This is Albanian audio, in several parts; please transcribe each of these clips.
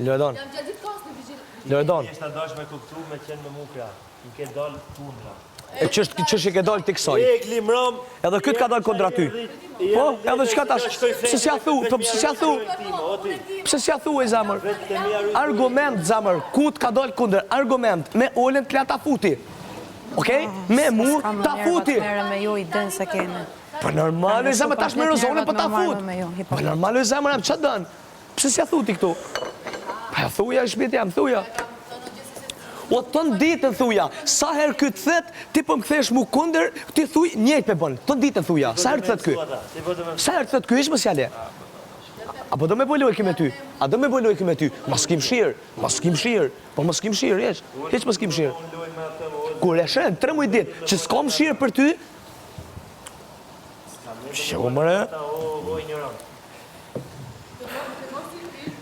Loredon. Loredon. Jeshtë të dash me kuptu me qenë me mukra. Në ke dalë tundra. Qështë i ke dalë t'i kësoj. E glimrom. Edhe këtë ka dalë kondra ty. Po, edhe qëka tash, pëse s'ja thu, pëse s'ja thu, pëse s'ja thu e zamër. Argument, zamër, ku t'ka dalë kondra, argument, me olën t'la ta futi. Okej? Me mu ta futi. Me ju i dënë se kene. Po normal e zamër, tash me rozone për ta fut. Po normal e zamër, që dënë? Pëse s'ja thu ti këtu? Pa ja thuja, shpiti jam, thuja. O të në ditën thuja, sa herë këtë thet, ti po më kthesh mu kunder, ti thuj, njëjtë me bënë, të në ditën thuja, sa herë të thet ky? Sa herë të thet ky, ishë më sjale? Apo do me bëlloj kime ty? A do me bëlloj kime ty? Mas kim shirë, po mas kim shirë, heq mas kim shirë. Kur e shenë, 3 muj ditë, që s'kom shirë për ty, që u mëre?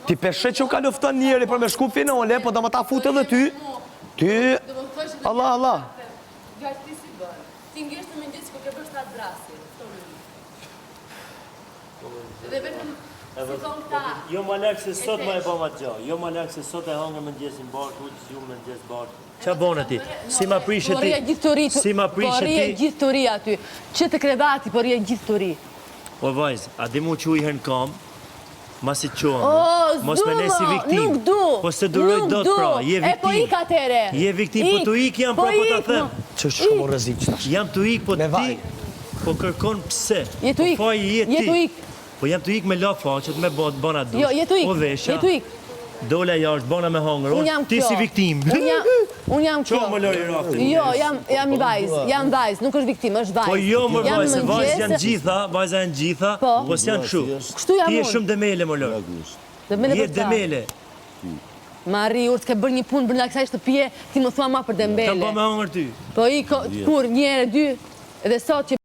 Ti peshe që u ka lufton njeri për me shku finale, po do më ta fut edhe ty. Ty, Allah, Allah. Gjatë ti si bërë. Ti ngesh të me gjithë që po ke bërë 7 brasi. Dhe vetëm si thonë ta. Jo më lakë se sot më e bëma të gjo. Jo më lakë se sot e hangër më ndjesin barë, u që ju më ndjes barë. Qa bona ti? Si ma prishe ti? Si ma prishe ti? Po rije gjithë të ri aty. Që të krevati, po rije gjithë të ri. O vajzë, a di mu që u i herën kam, masi të qohëm, O, mos me ne si viktim. Nuk du. Po se duroj do të pra, je viktim. E po ik atere. Je viktim, po të ik jam pra po të them. Që është shumë rëzik që tash. Jam të ik, po ti, po kërkon pse. Je të ik, Po faji je je të ti. ik. Po jam të ik me la faqet, me bona dush. Jo, je të ik, Po vesha, je të ik. dole jashtë, bona me hangër, Unë jam ti kjo. si viktim. Unë jam kjo. Qa më lori rafti? Jo, jam i vajzë, nuk është viktim, është vajzë. Po jo më Jam vajzë, vajzë janë mëngjes- gjitha, vajza janë gjitha, po s'janë kështu. Kështu jam Ti je unë. shumë demele më lori. Dhe me Je për ta. demele. Mari, urtë ke bërë një punë brenda kësaj shtëpie, ti më thua ma për Kam dembele. pa me hangër ty. Po kur, njëre, dy, edhe sot që